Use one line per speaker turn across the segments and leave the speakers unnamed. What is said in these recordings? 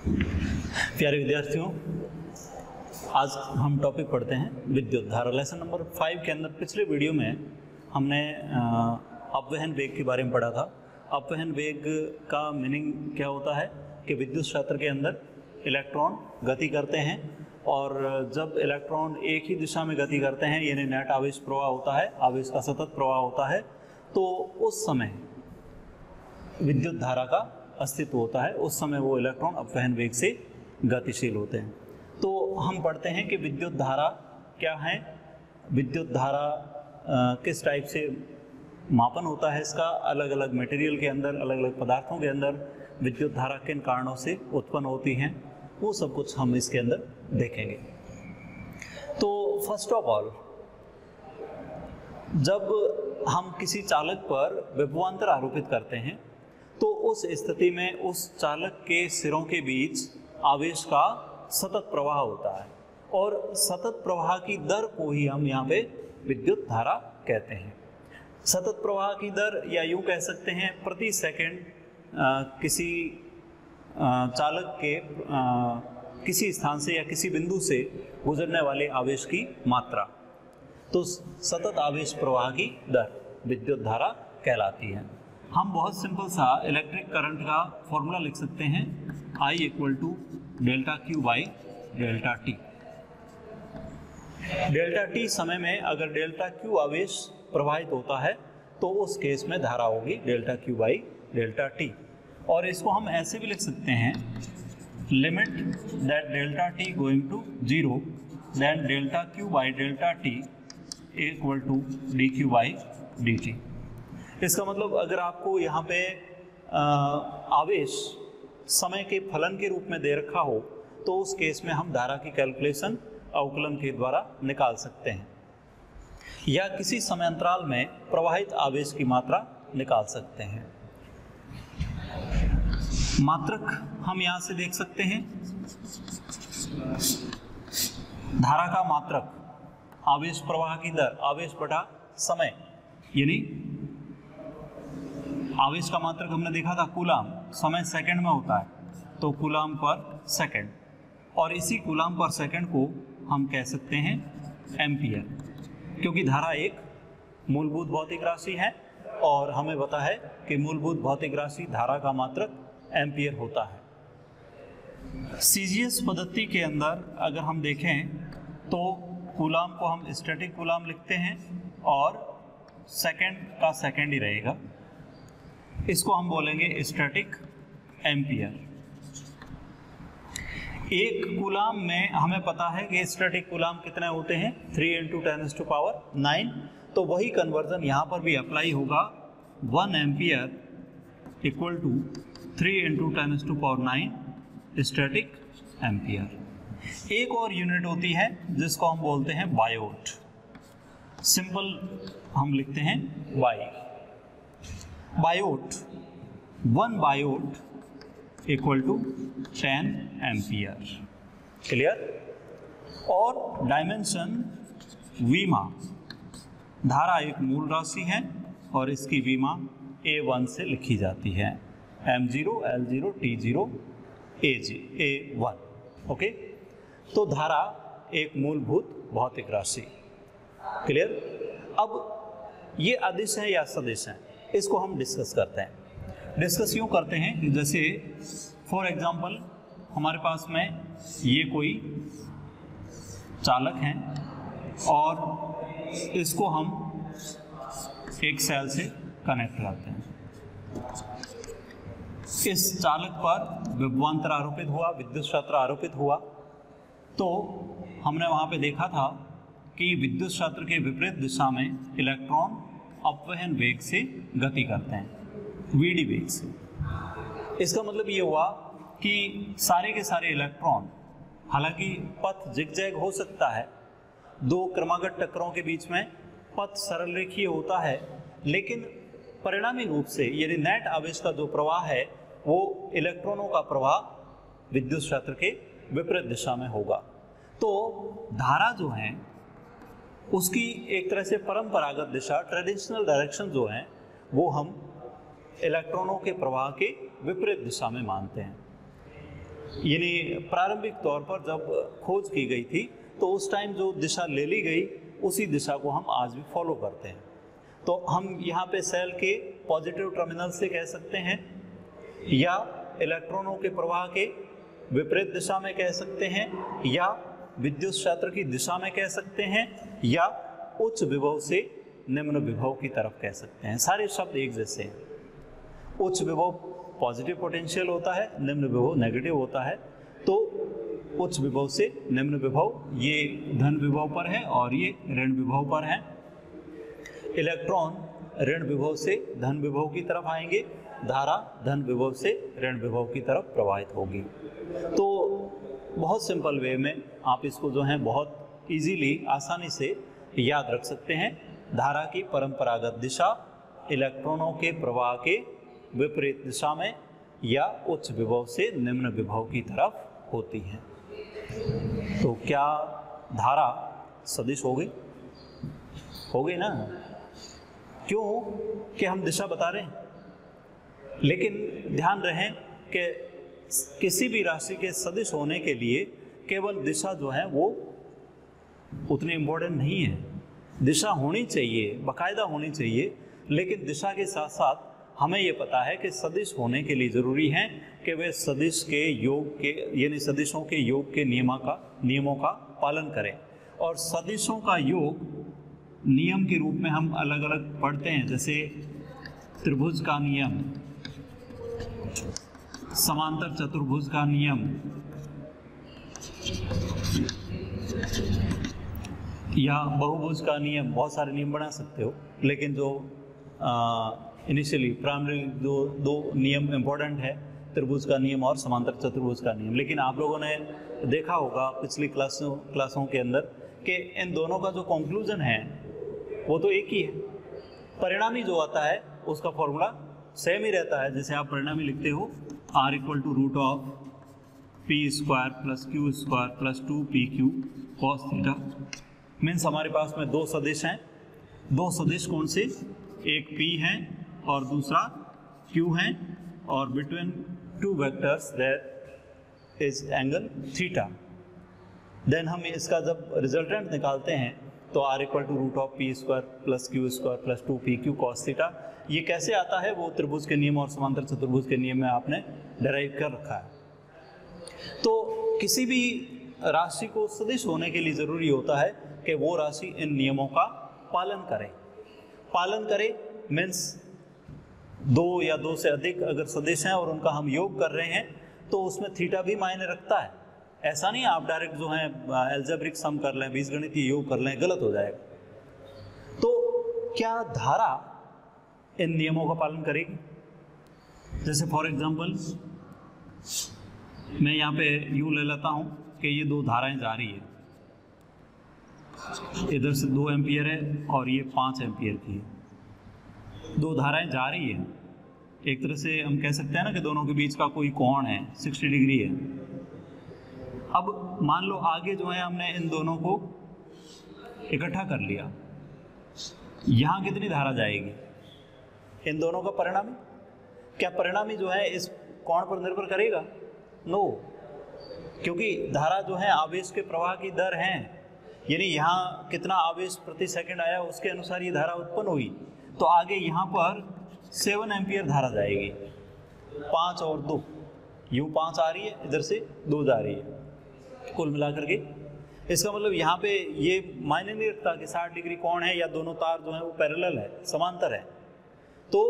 प्यारे विद्यार्थियों, आज हम टॉपिक पढ़ते हैं विद्युत धारा। लेसन नंबर 5 के अंदर पिछले वीडियो में हमने अपवहन वेग के बारे में पढ़ा था। अपवहन वेग का मीनिंग क्या होता है कि विद्युत क्षेत्र के अंदर इलेक्ट्रॉन गति करते हैं और जब इलेक्ट्रॉन एक ही दिशा में गति करते हैं यानी नेट आवेश प्रवाह होता है, आवेश का सतत प्रवाह होता है, तो उस समय विद्युत धारा का अस्तित्व होता है। उस समय वो इलेक्ट्रॉन अपवहन वेग से गतिशील होते हैं। तो हम पढ़ते हैं कि विद्युत धारा क्या है, विद्युत धारा किस टाइप से मापन होता है इसका, अलग अलग मटेरियल के अंदर, अलग अलग पदार्थों के अंदर विद्युत धारा किन कारणों से उत्पन्न होती हैं, वो सब कुछ हम इसके अंदर देखेंगे। तो फर्स्ट ऑफ ऑल, जब हम किसी चालक पर विभवांतर आरोपित करते हैं तो उस स्थिति में उस चालक के सिरों के बीच आवेश का सतत प्रवाह होता है और सतत प्रवाह की दर को ही हम यहाँ पे विद्युत धारा कहते हैं। सतत प्रवाह की दर, या यूँ कह सकते हैं प्रति सेकंड किसी चालक के किसी स्थान से या किसी बिंदु से गुजरने वाले आवेश की मात्रा, तो सतत आवेश प्रवाह की दर विद्युत धारा कहलाती है। हम बहुत सिंपल सा इलेक्ट्रिक करंट का फॉर्मूला लिख सकते हैं, I = delta Q by delta T। Delta T समय में अगर डेल्टा Q आवेश प्रवाहित होता है तो उस केस में धारा होगी delta Q by delta T। और इसको हम ऐसे भी लिख सकते हैं, limit that delta T going to 0 then delta Q by delta T = dQ by dt। इसका मतलब अगर आपको यहाँ पे आवेश समय के फलन के रूप में दे रखा हो तो उस केस में हम धारा की कैलकुलेशन अवकलन के द्वारा निकाल सकते हैं, या किसी समय अंतराल में प्रवाहित आवेश की मात्रा निकाल सकते हैं। मात्रक हम यहाँ से देख सकते हैं, धारा का मात्रक, आवेश प्रवाह की दर, आवेश बटा समय, यानी आवेश का मात्रक हमने देखा था कूलाम, समय सेकंड में होता है तो कूलाम पर सेकंड, और इसी कूलाम पर सेकंड को हम कह सकते हैं एम्पियर, क्योंकि धारा एक मूलभूत भौतिक राशि है और हमें पता है कि मूलभूत भौतिक राशि धारा का मात्रक एम्पियर होता है। सीजीएस पद्धति के अंदर अगर हम देखें तो कूलाम को हम स्टैटिक कूलाम लिखते हैं और सेकंड का सेकंड ही रहेगा, इसको हम बोलेंगे स्टैटिक एम्पियर। एक कूलाम में हमें पता है कि स्टैटिक कूलाम कितने होते हैं, 3 × 10⁹, तो वही कन्वर्जन यहाँ पर भी अप्लाई होगा। 1 एम्पियर = 3 × 10⁹ स्टैटिक एम्पियर। एक और यूनिट होती है जिसको हम बोलते हैं बायोट, सिंपल हम लिखते हैं वाई। Biot, 1 Biot = 10 ampere. क्लियर? और डायमेंशन वीमा, धारा एक मूल राशि है और इसकी वीमा A1 से लिखी जाती है, M0 L0 T0 A1। Okay, तो धारा एक मूलभूत भौतिक राशि। क्लियर? अब ये अदिश है या सदिश है, इसको हम डिस्कस करते हैं। डिस्कस यूँ करते हैं कि जैसे फॉर एग्जांपल हमारे पास में ये कोई चालक हैं और इसको हम एक सेल से कनेक्ट करते हैं। इस चालक पर विभवांतर आरोपित हुआ, विद्युत क्षेत्र आरोपित हुआ, तो हमने वहाँ पे देखा था कि विद्युत क्षेत्र के विपरीत दिशा में इलेक्ट्रॉन अपवहन वेग से गति करते हैं, वीडी वेग से। इसका मतलब ये हुआ कि सारे के सारे इलेक्ट्रॉन, हालांकि पथ जिगजैग हो सकता है, दो क्रमागत टक्करों के बीच में पथ सरल रेखीय होता है, लेकिन परिणामी रूप से यदि नेट आवेश का जो प्रवाह है वो इलेक्ट्रॉनों का प्रवाह विद्युत क्षेत्र के विपरीत दिशा में होगा। तो धारा जो है उसकी एक तरह से परंपरागत दिशा, ट्रेडिशनल डायरेक्शन जो है, वो हम इलेक्ट्रॉनों के प्रवाह के विपरीत दिशा में मानते हैं। यानी प्रारंभिक तौर पर जब खोज की गई थी तो उस टाइम जो दिशा ले ली गई उसी दिशा को हम आज भी फॉलो करते हैं। तो हम यहाँ पे सेल के पॉजिटिव टर्मिनल से कह सकते हैं, या इलेक्ट्रॉनों के प्रवाह के विपरीत दिशा में कह सकते हैं, या विद्युत क्षेत्र की दिशा में कह सकते हैं, या उच्च विभव से निम्न विभव की तरफ कह सकते हैं। सारे शब्द एक जैसे हैं। उच्च विभव पॉजिटिव पोटेंशियल होता है, निम्न विभव नेगेटिव होता है। तो उच्च विभव से निम्न विभव ये धन विभव पर है और ये ऋण विभव पर है। इलेक्ट्रॉन ऋण विभव से धन विभव की तरफ आएंगे, धारा धन विभव से ऋण विभव की तरफ प्रवाहित होगी। तो बहुत सिंपल वे में आप इसको जो है बहुत इजीली आसानी से याद रख सकते हैं। धारा की परंपरागत दिशा इलेक्ट्रॉनों के प्रवाह के विपरीत दिशा में या उच्च विभव से निम्न विभव की तरफ होती है। तो क्या धारा सदिश हो गई? हो गई ना? क्यों कि हम दिशा बता रहे हैं। लेकिन ध्यान रहे कि किसी भी राशि के सदिश होने के लिए केवल दिशा जो है वो उतनी इम्पोर्टेंट नहीं है। दिशा होनी चाहिए, बाकायदा होनी चाहिए, लेकिन दिशा के साथ साथ हमें ये पता है कि सदिश होने के लिए ज़रूरी है कि वे सदिश के योग के यानी सदिशों के योग के नियमों का पालन करें। और सदिशों का योग नियम के रूप में हम अलग अलग पढ़ते हैं, जैसे त्रिभुज का नियम, समांतर चतुर्भुज का नियम, या बहुभुज का नियम। बहुत सारे नियम बना सकते हो, लेकिन जो इनिशियली प्राइमरी दो नियम इम्पोर्टेंट है, त्रिभुज का नियम और समांतर चतुर्भुज का नियम। लेकिन आप लोगों ने देखा होगा पिछली क्लासों के अंदर कि इन दोनों का जो कंक्लूजन है वो तो एक ही है। परिणामी जो आता है उसका फॉर्मूला सेम ही रहता है। जैसे आप परिणामी लिखते हो R = p² + q² + 2pq cos theta. Means हमारे पास में दो सदिश हैं। दो सदिश कौन से? एक p है और दूसरा q है, और between two vectors there is angle theta. Then हम इसका जब रिजल्टेंट निकालते हैं तो R = p² + q² + 2pq cos theta. ये कैसे आता है? वो त्रिभुज के नियम और समांतर चतुर्भुज के नियम में आपने डिराइव कर रखा है। तो किसी भी राशि को सदिश होने के लिए ज़रूरी होता है कि वो राशि इन नियमों का पालन करे। मीन्स दो या दो से अधिक अगर सदिश हैं और उनका हम योग कर रहे हैं तो उसमें थीटा भी मायने रखता है। ऐसा नहीं आप डायरेक्ट जो है एल्जेब्रिक सम कर लें, बीजगणितीय योग कर लें, गलत हो जाएगा। तो क्या धारा इन नियमों का पालन करेगी? जैसे फॉर एग्जांपल मैं यहाँ पे यूँ ले लेता हूँ कि ये दो धाराएं जा रही है, इधर से 2 एम्पियर है और ये 5 एम्पियर की है। दो धाराएं जा रही है, एक तरह से हम कह सकते हैं ना कि दोनों के बीच का कोई कोण है 60 डिग्री है। अब मान लो आगे जो है हमने इन दोनों को इकट्ठा कर लिया, यहाँ कितनी धारा जाएगी? इन दोनों का परिणामी। क्या परिणामी जो है इस कोण पर निर्भर करेगा? नो, क्योंकि धारा जो है आवेश के प्रवाह की दर है, यानी यहाँ कितना आवेश प्रति सेकंड आया उसके अनुसार ये धारा उत्पन्न हुई। तो आगे यहाँ पर 7 एम्पियर धारा जाएगी, 5 और 2, यूँ 5 आ रही है, इधर से 2 जा रही है, कुल मिलाकर के। इसका मतलब यहाँ पे ये मायने नहीं रखता कि 60 डिग्री कोण है या दोनों तार जो है वो पैरेलल है, समांतर है। तो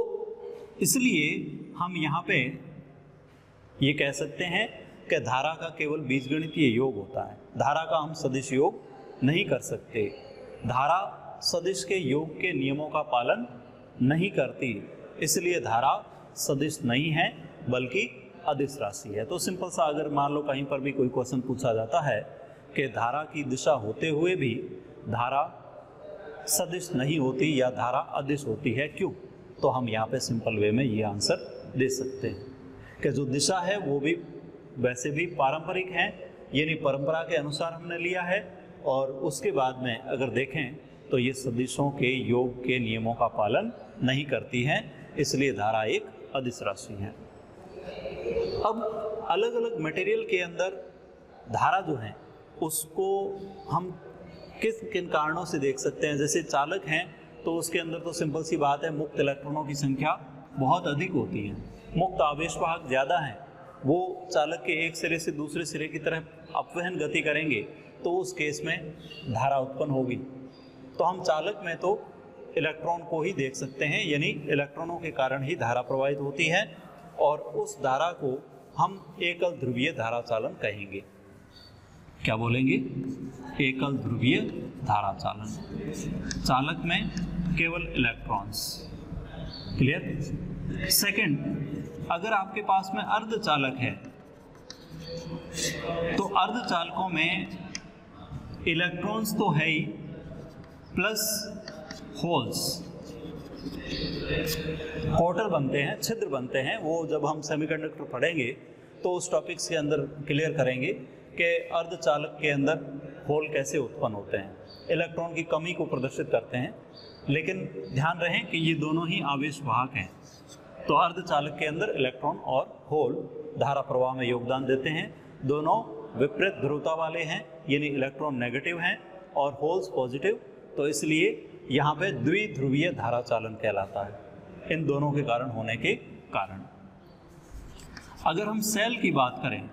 इसलिए हम यहाँ पे ये कह सकते हैं कि धारा का केवल बीजगणितीय योग होता है, धारा का हम सदिश योग नहीं कर सकते। धारा सदिश के योग के नियमों का पालन नहीं करती, इसलिए धारा सदिश नहीं है बल्कि अदिश राशि है। तो सिंपल सा अगर मान लो कहीं पर भी कोई क्वेश्चन पूछा जाता है कि धारा की दिशा होते हुए भी धारा सदिश नहीं होती या धारा अदिश होती है, क्यों? तो हम यहाँ पे सिंपल वे में ये आंसर दे सकते हैं कि जो दिशा है वो भी वैसे भी पारंपरिक है, यानी परंपरा के अनुसार हमने लिया है, और उसके बाद में अगर देखें तो ये सदिशों के योग के नियमों का पालन नहीं करती हैं, इसलिए धारा एक अदिश राशि है। अब अलग अलग मटेरियल के अंदर धारा जो है उसको हम किस किन कारणों से देख सकते हैं। जैसे चालक हैं तो उसके अंदर तो सिंपल सी बात है, मुक्त इलेक्ट्रॉनों की संख्या बहुत अधिक होती है, मुक्त आवेशवाहक ज़्यादा हैं, वो चालक के एक सिरे से दूसरे सिरे की तरफ अपवहन गति करेंगे तो उस केस में धारा उत्पन्न होगी। तो हम चालक में तो इलेक्ट्रॉन को ही देख सकते हैं, यानी इलेक्ट्रॉनों के कारण ही धारा प्रवाहित होती है, और उस धारा को हम एकल ध्रुवीय धारा चालन कहेंगे। क्या बोलेंगे? एकल ध्रुवीय धारा चालन। चालक में केवल इलेक्ट्रॉन्स। क्लियर? सेकंड, अगर आपके पास में अर्धचालक है तो अर्धचालकों में इलेक्ट्रॉन्स तो है ही प्लस होल्स, क्वार्टर बनते हैं, छिद्र बनते हैं। वो जब हम सेमीकंडक्टर पढ़ेंगे तो उस टॉपिक्स के अंदर क्लियर करेंगे कि अर्धचालक के अंदर होल कैसे उत्पन्न होते हैं, इलेक्ट्रॉन की कमी को प्रदर्शित करते हैं। लेकिन ध्यान रहे कि ये दोनों ही आवेश वाहक हैं। तो अर्धचालक के अंदर इलेक्ट्रॉन और होल धारा प्रवाह में योगदान देते हैं। दोनों विपरीत ध्रुवता वाले हैं, यानी इलेक्ट्रॉन नेगेटिव हैं और होल्स पॉजिटिव, तो इसलिए यहाँ पे द्विध्रुवीय धारा चालन कहलाता है, इन दोनों के कारण होने के कारण। अगर हम सेल की बात करें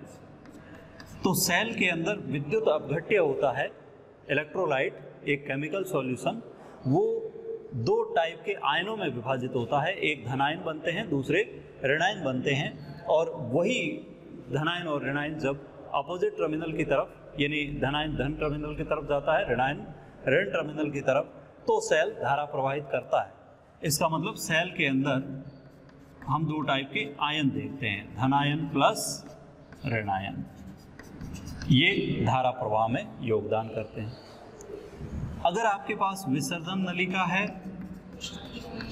तो सेल के अंदर विद्युत अपघट्य होता है। इलेक्ट्रोलाइट एक केमिकल सॉल्यूशन, वो दो टाइप के आयनों में विभाजित होता है, एक धनायन बनते हैं, दूसरे ऋणायन बनते हैं। और वही धनायन और ऋणायन जब अपोजिट टर्मिनल की तरफ, यानी धनायन धन टर्मिनल की तरफ जाता है, ऋणायन ऋण टर्मिनल की तरफ, तो सेल धारा प्रवाहित करता है। इसका मतलब सेल के अंदर हम दो टाइप के आयन देखते हैं, धनायन प्लस ऋणायन, ये धारा प्रवाह में योगदान करते हैं। अगर आपके पास विसर्जन नलिका है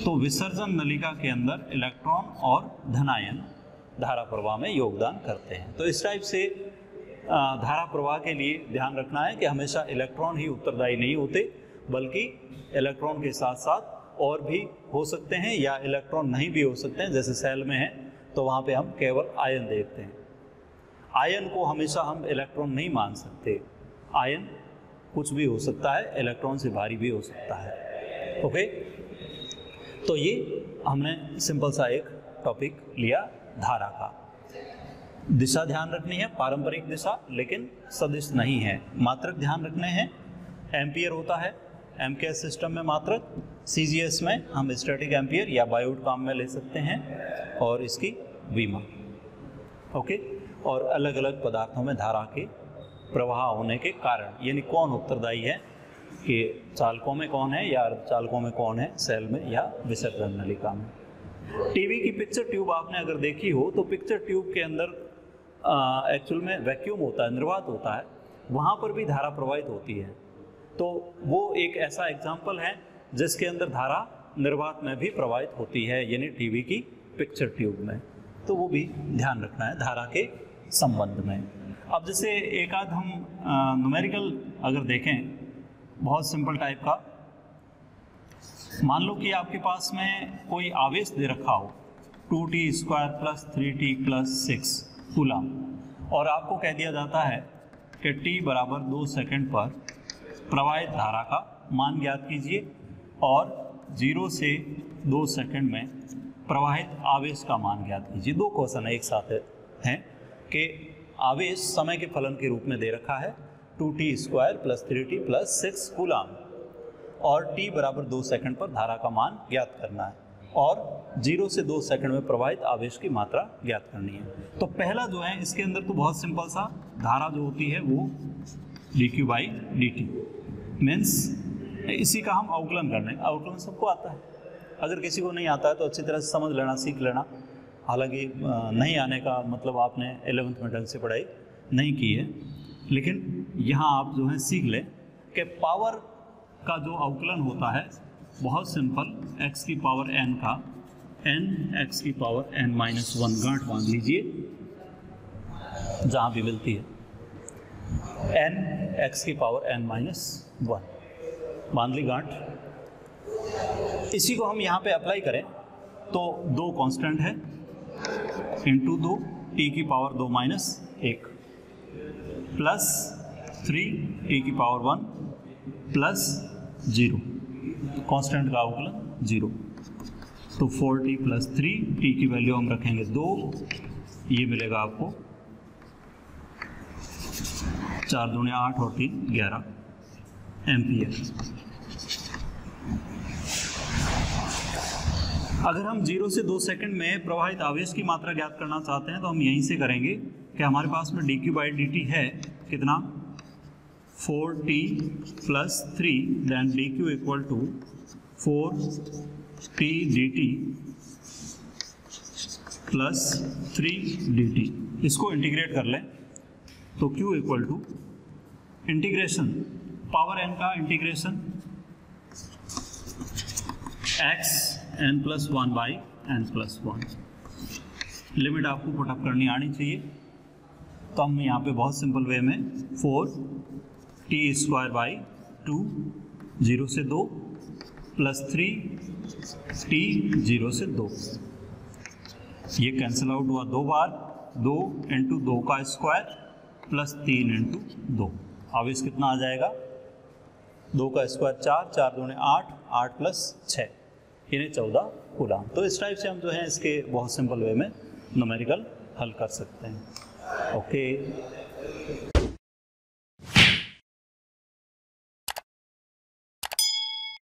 तो विसर्जन नलिका के अंदर इलेक्ट्रॉन और धनायन धारा प्रवाह में योगदान करते हैं। तो इस टाइप से धारा प्रवाह के लिए ध्यान रखना है कि हमेशा इलेक्ट्रॉन ही उत्तरदायी नहीं होते, बल्कि इलेक्ट्रॉन के साथ साथ और भी हो सकते हैं या इलेक्ट्रॉन नहीं भी हो सकते हैं। जैसे सेल में है तो वहाँ पे हम केवल आयन देखते हैं। आयन को हमेशा हम इलेक्ट्रॉन नहीं मान सकते, आयन कुछ भी हो सकता है, इलेक्ट्रॉन से भारी भी हो सकता है। ओके, तो ये हमने सिंपल सा एक टॉपिक लिया धारा का। दिशा ध्यान रखनी है, पारंपरिक दिशा, लेकिन सदिश नहीं है। मात्रक ध्यान रखने हैं, एम्पियर होता है एमकेएस सिस्टम में मात्रक, सीजीएस में हम स्टैटिक एम्पियर या बायोट काम में ले सकते हैं, और इसकी विमा। ओके, और अलग अलग पदार्थों में धारा के प्रवाह होने के कारण, यानी कौन उत्तरदायी है कि चालकों में कौन है या अर्धचालकों में कौन है, सेल में या विसर्जन नलिका में। टीवी की पिक्चर ट्यूब आपने अगर देखी हो तो पिक्चर ट्यूब के अंदर एक्चुअल में वैक्यूम होता है, निर्वात होता है, वहाँ पर भी धारा प्रवाहित होती है। तो वो एक ऐसा एग्जाम्पल है जिसके अंदर धारा निर्वात में भी प्रवाहित होती है, यानी टीवी की पिक्चर ट्यूब में। तो वो भी ध्यान रखना है धारा के संबंध में। अब जैसे एक आध हम न्यूमेरिकल अगर देखें, बहुत सिंपल टाइप का, मान लो कि आपके पास में कोई आवेश दे रखा हो 2t² + 3t + 6 कूलम, और आपको कह दिया जाता है कि t = 2 सेकंड पर प्रवाहित धारा का मान ज्ञात कीजिए और 0 से 2 सेकंड में प्रवाहित आवेश का मान ज्ञात कीजिए। दो क्वेश्चन एक साथ हैं कि आवेश समय के फलन के रूप में दे रखा है 2t² + 3t + 6 कूलम, और t = 2 सेकंड पर धारा का मान ज्ञात करना है, और 0 से 2 सेकंड में प्रवाहित आवेश की मात्रा ज्ञात करनी है। तो पहला जो है इसके अंदर तो बहुत सिंपल सा, धारा जो होती है वो dq/dt मीन्स इसी का हम अवकलन करने, अवकलन सबको आता है, अगर किसी को नहीं आता है तो अच्छी तरह से समझ लेना, सीख लेना। हालांकि नहीं आने का मतलब आपने 11th में ढंग से पढ़ाई नहीं की है, लेकिन यहाँ आप जो है सीख लें कि पावर का जो अवकलन होता है बहुत सिंपल, x⁻n का n x⁻n-1 गांठ बांध लीजिए जहाँ भी मिलती है, n x⁻n-1 बांध ली गांठ। इसी को हम यहाँ पे अप्लाई करें तो 2 कांस्टेंट है इंटू 2 टी की पावर 2 माइनस 1 प्लस 3 टी की पावर 1 प्लस 0, कांस्टेंट का अवकलन 0। तो 4t प्लस 3, टी की वैल्यू हम रखेंगे 2, ये मिलेगा आपको 4 दूनी 8 और 3 11 एम्पियर। अगर हम 0 से 2 सेकंड में प्रवाहित आवेश की मात्रा ज्ञात करना चाहते हैं तो हम यहीं से करेंगे कि हमारे पास में dq/dt है कितना, 4t plus 3, then dq equal to 4t dt plus 3 dt। इसको इंटीग्रेट कर लें तो q equal to integration power n का integration x n plus 1 by n plus 1। Limit आपको पुटअप करनी आनी चाहिए। तो हम यहाँ पे बहुत सिंपल वे में 4t स्क्वायर बाई 2 0 से 2 प्लस 3t 0 से 2, ये कैंसिल आउट हुआ 2 बार, 2 इंटू 2 का स्क्वायर प्लस 3 इंटू 2। आवेश कितना आ जाएगा, 2 का स्क्वायर 4, 4 दूने 8, 8 प्लस 6 यानी 14 कूलाम। तो इस टाइप से हम जो है इसके बहुत सिंपल वे में न्यूमेरिकल हल कर सकते हैं। ओके।